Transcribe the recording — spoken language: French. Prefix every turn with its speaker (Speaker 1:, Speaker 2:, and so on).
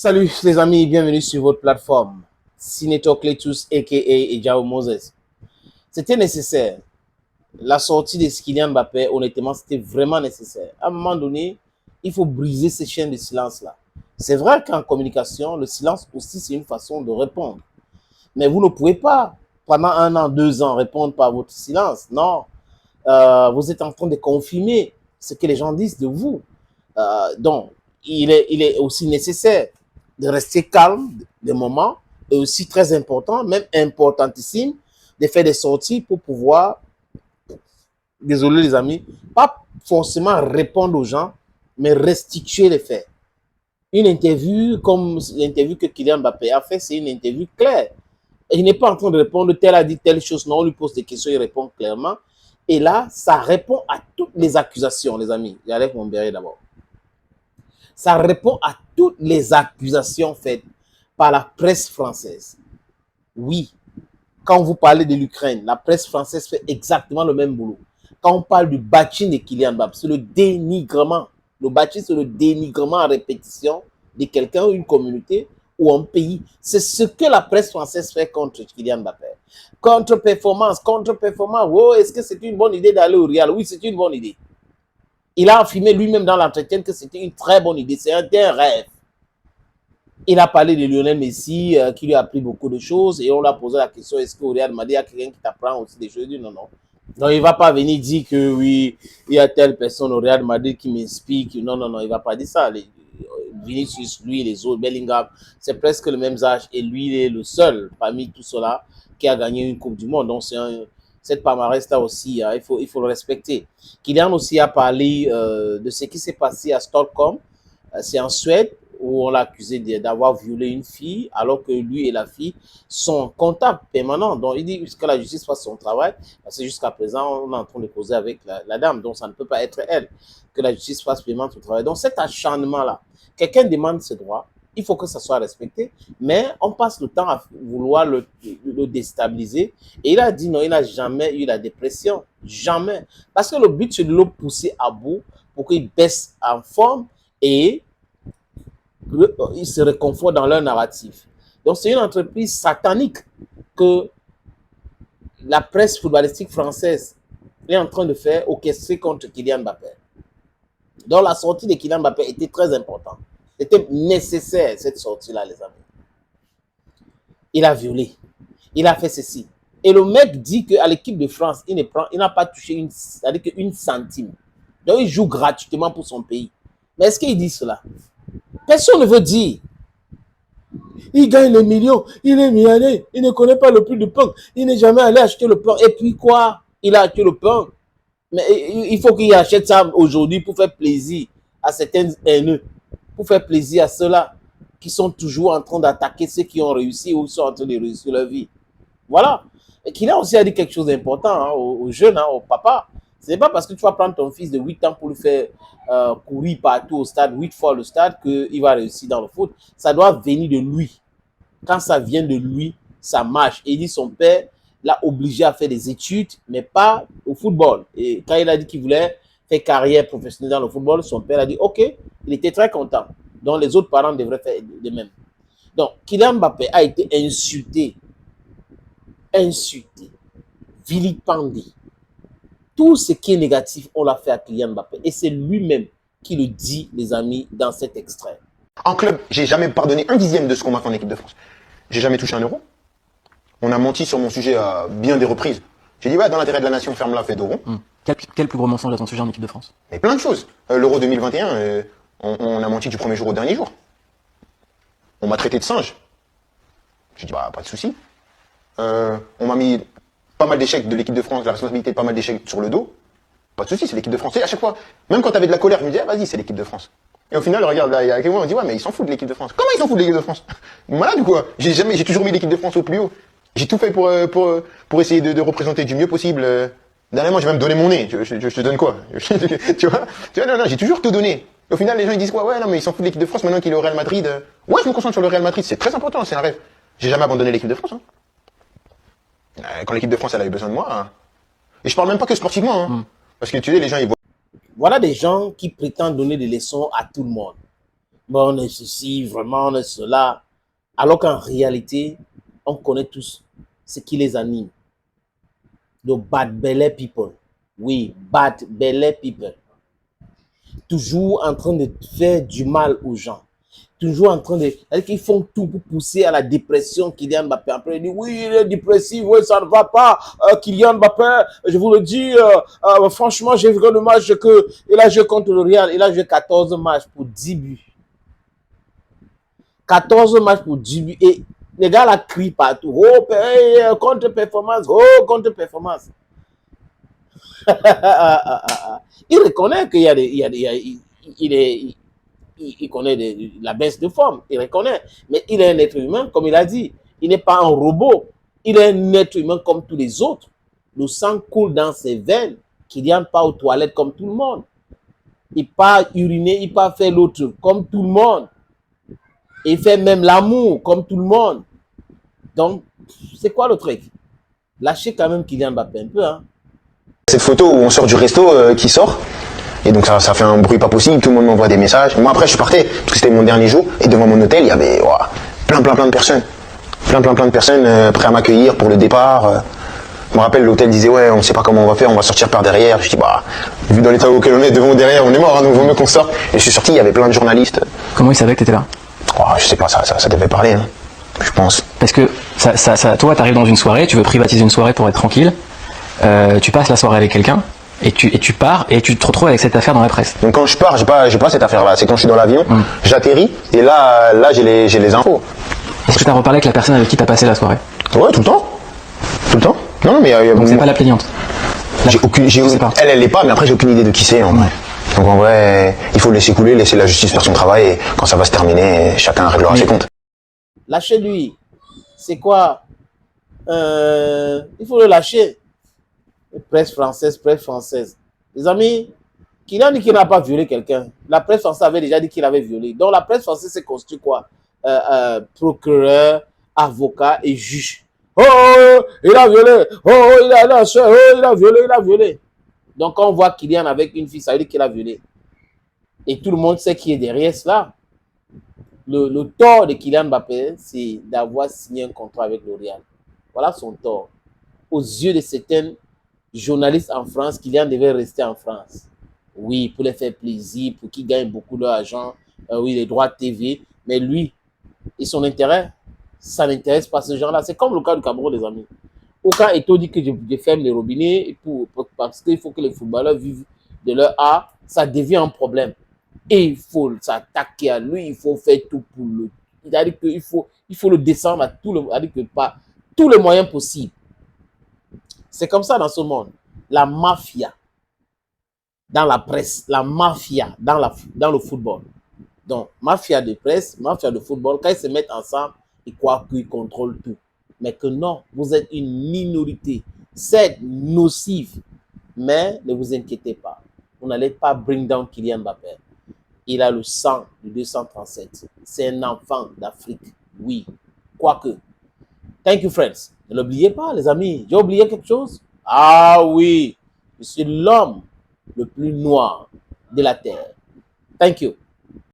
Speaker 1: Salut les amis, bienvenue sur votre plateforme Cinetalk Cletus aka Ejao Moses. C'était nécessaire. La sortie de Kylian Mbappé, honnêtement, c'était vraiment nécessaire. À un moment donné, il faut briser ces chaînes de silence-là. C'est vrai qu'en communication, le silence aussi, c'est une façon de répondre. Mais vous ne pouvez pas, pendant 1 an, 2 ans, répondre par votre silence. Non. Vous êtes en train de confirmer ce que les gens disent de vous. Donc, il est aussi nécessaire de rester calme des moments et aussi très important, même importantissime, de faire des sorties pour pouvoir, désolé les amis, pas forcément répondre aux gens, mais restituer les faits. Une interview comme l'interview que Kylian Mbappé a fait, c'est une interview claire. Il n'est pas en train de répondre, tel a dit telle chose, non, on lui pose des questions, il répond clairement. Et là, ça répond à toutes les accusations, les amis. J'enlève mon béret d'abord. Ça répond à toutes les accusations faites par la presse française. Oui, quand vous parlez de l'Ukraine, la presse française fait exactement le même boulot. Quand on parle du bashing de Kylian Mbappé, c'est le dénigrement. Le bashing, c'est le dénigrement en répétition de quelqu'un, une communauté ou un pays. C'est ce que la presse française fait contre Kylian Mbappé. Contre-performance. Oh, est-ce que c'est une bonne idée d'aller au Real? Oui, c'est une bonne idée. Il a affirmé lui-même dans l'entretien que c'était une très bonne idée. C'était un rêve. Il a parlé de Lionel Messi, qui lui a appris beaucoup de choses, et on lui a posé la question, est-ce qu'au Real Madrid, il y a quelqu'un qui t'apprend aussi des choses? Il dit non, non. Donc, il ne va pas venir dire que oui, il y a telle personne au Real Madrid qui m'inspire. Non, non, non, il ne va pas dire ça. Vinicius, lui, les autres, Bellingham, c'est presque le même âge, et lui, il est le seul parmi tout cela qui a gagné une Coupe du Monde. Donc, cette palmarès-là aussi, il faut le respecter. Kylian aussi a parlé de ce qui s'est passé à Stockholm, c'est en Suède, où on l'a accusé d'avoir violé une fille, alors que lui et la fille sont en contact permanent. Donc, il dit que la justice fasse son travail, parce que jusqu'à présent, on est en train de causer avec la dame, donc ça ne peut pas être elle. Que la justice fasse paiement son travail. Donc, cet acharnement-là, quelqu'un demande ses droits, il faut que ça soit respecté, mais on passe le temps à vouloir le déstabiliser. Et il a dit non, il n'a jamais eu la dépression. Jamais. Parce que le but, c'est de le pousser à bout pour qu'il baisse en forme et ils se réconfortent dans leur narratif. Donc, c'est une entreprise satanique que la presse footballistique française est en train de faire orchestrer contre Kylian Mbappé. Donc, la sortie de Kylian Mbappé était très importante. C'était nécessaire, cette sortie-là, les amis. Il a violé. Il a fait ceci. Et le mec dit qu'à l'équipe de France, il n'a pas touché une centime. Donc, il joue gratuitement pour son pays. Mais est-ce qu'il dit cela? Personne ne veut dire. Il gagne les millions, il est millionnaire, il ne connaît pas le prix du pain, il n'est jamais allé acheter le pain. Et puis quoi? Il a acheté le pain. Mais il faut qu'il achète ça aujourd'hui pour faire plaisir à certains haineux, pour faire plaisir à ceux-là qui sont toujours en train d'attaquer ceux qui ont réussi ou sont en train de réussir leur vie. Voilà. Et qu'il a aussi dit quelque chose d'important aux jeunes, aux papas. Ce n'est pas parce que tu vas prendre ton fils de 8 ans pour lui faire courir partout au stade, 8 fois le stade, qu'il va réussir dans le foot. Ça doit venir de lui. Quand ça vient de lui, ça marche. Et il dit son père l'a obligé à faire des études, mais pas au football. Et quand il a dit qu'il voulait faire carrière professionnelle dans le football, son père a dit OK, il était très content. Donc les autres parents devraient faire de même. Donc Kylian Mbappé a été insulté, vilipendé. Tout ce qui est négatif, on l'a fait à Kylian Mbappé. Et c'est lui-même qui le dit, les amis, dans cet extrait.
Speaker 2: En club, j'ai jamais pardonné un dixième de ce qu'on m'a fait en équipe de France. J'ai jamais touché un euro. On a menti sur mon sujet à bien des reprises. J'ai dit, ouais, dans l'intérêt de la nation, ferme-la, fais d'euros.
Speaker 3: Quel plus gros mensonge à ton sujet en équipe de France?
Speaker 2: Mais plein de choses. L'Euro 2021, on a menti du premier jour au dernier jour. On m'a traité de singe. J'ai dit, bah, pas de souci. On m'a mis pas mal d'échecs de l'équipe de France, la responsabilité de pas mal d'échecs sur le dos. Pas de souci, c'est l'équipe de France. Et à chaque fois, même quand t'avais de la colère, je me disais, ah, vas-y, c'est l'équipe de France. Et au final, regarde, là, il y a quelqu'un, on dit, ouais, mais ils s'en foutent de l'équipe de France. Comment ils s'en foutent de l'équipe de France? Voilà, du coup, j'ai toujours mis l'équipe de France au plus haut. J'ai tout fait pour essayer de représenter du mieux possible. Dernièrement, j'ai même donné mon nez. Je te donne quoi? Tu vois, non, j'ai toujours tout donné. Au final, les gens, ils disent quoi? Ouais, non, mais ils s'en foutent de l'équipe de France maintenant qu'il est au Real Madrid. Ouais, je me concentre sur le Real Madrid. C'est très important, c'est un rêve. J'ai jamais abandonné l'équipe de France, hein. Quand l'équipe de France, elle a eu besoin de moi, hein. Et je parle même pas que sportivement, hein. Parce que tu sais, les gens, ils voient.
Speaker 1: Voilà des gens qui prétendent donner des leçons à tout le monde. bon, on est ceci, vraiment, on est cela. Alors qu'en réalité, on connaît tous ce qui les anime. The bad belly people. Oui, bad belly people. Toujours en train de faire du mal aux gens. Toujours en train de... C'est-à-dire qu'ils font tout pour pousser à la dépression Kylian Mbappé. Après, il dit, oui, il est dépressif, oui, ça ne va pas. Kylian Mbappé, je vous le dis, franchement, j'ai vu le match que... Il a joué contre le Real. Il a joué 14 matchs pour 10 buts. 14 matchs pour 10 buts. Et les gars là crient partout. Oh, contre-performance. Oh, contre-performance. Il reconnaît qu'il y a des... Il connaît la baisse de forme, il reconnaît. Mais il est un être humain, comme il a dit. Il n'est pas un robot. Il est un être humain comme tous les autres. Le sang coule dans ses veines. Kylian pas aux toilettes comme tout le monde. Il pas uriner, il pas faire l'autre comme tout le monde. Il fait même l'amour comme tout le monde. Donc, c'est quoi le truc? Lâchez quand même Kylian Mbappé un peu. Hein.
Speaker 2: Cette photo où on sort du resto qui sort. Et donc ça fait un bruit pas possible, tout le monde m'envoie des messages. Moi après je partais, parce que c'était mon dernier jour, et devant mon hôtel, il y avait plein de personnes. Plein de personnes prêtes à m'accueillir pour le départ. Je me rappelle, l'hôtel disait ouais, on sait pas comment on va faire, on va sortir par derrière. Je dis bah, vu dans l'état auquel on est, devant ou derrière, on est mort, hein, donc vaut mieux qu'on sorte. Et je suis sorti, il y avait plein de journalistes.
Speaker 3: Comment ils savaient que t'étais là?
Speaker 2: Je sais pas, ça devait parler, hein, je pense.
Speaker 3: Parce que toi, t'arrives dans une soirée, tu veux privatiser une soirée pour être tranquille, tu passes la soirée avec quelqu'un, et tu pars, et tu te retrouves avec cette affaire dans la presse.
Speaker 2: Donc quand je pars, j'ai pas cette affaire-là. C'est quand je suis dans l'avion, j'atterris, et là j'ai les infos.
Speaker 3: Est-ce que t'as reparlé avec la personne avec qui t'as passé la soirée?
Speaker 2: Ouais, tout le temps. Tout le temps. Non, mais
Speaker 3: donc c'est pas la plaignante.
Speaker 2: Elle l'est pas, mais après j'ai aucune idée de qui c'est en vrai. Donc en vrai, il faut le laisser couler, laisser la justice faire son travail, et quand ça va se terminer, chacun réglera ses comptes.
Speaker 1: Lâchez-lui. C'est quoi? Il faut le lâcher. Presse française. Les amis, Kylian dit qu'il n'a pas violé quelqu'un. La presse française avait déjà dit qu'il avait violé. Donc la presse française s'est constituée quoi? Procureur, avocat et juge. Oh, il a violé. Oh, il a violé. Donc quand on voit Kylian avec une fille, ça veut dire qu'il a violé. Et tout le monde sait qui est derrière cela. Le tort de Kylian Mbappé, c'est d'avoir signé un contrat avec le Real. Voilà son tort. Aux yeux de certains journalistes en France, Kylian devait rester en France. Oui, pour les faire plaisir, pour qu'ils gagnent beaucoup d'argent, oui, les droits de TV. Mais lui, et son intérêt, ça n'intéresse pas ce genre-là. C'est comme le cas du Cameroun, les amis. Aucun Eto'o dit que je ferme les robinets parce qu'il faut que les footballeurs vivent de leur art, ça devient un problème. Et il faut s'attaquer à lui, il faut faire tout pour le... C'est-à-dire qu'il faut le descendre à tous les moyens possibles. C'est comme ça dans ce monde. La mafia dans la presse, la mafia dans le football. Donc, mafia de presse, mafia de football, quand ils se mettent ensemble, ils croient qu'ils contrôlent tout. Mais que non, vous êtes une minorité. C'est nocif. Mais ne vous inquiétez pas. Vous n'allez pas bring down Kylian Mbappé. Il a le sang de 237. C'est un enfant d'Afrique. Oui. Quoique. Thank you, friends. Ne l'oubliez pas, les amis. J'ai oublié quelque chose? Ah oui. Je suis l'homme le plus noir de la terre. Thank you.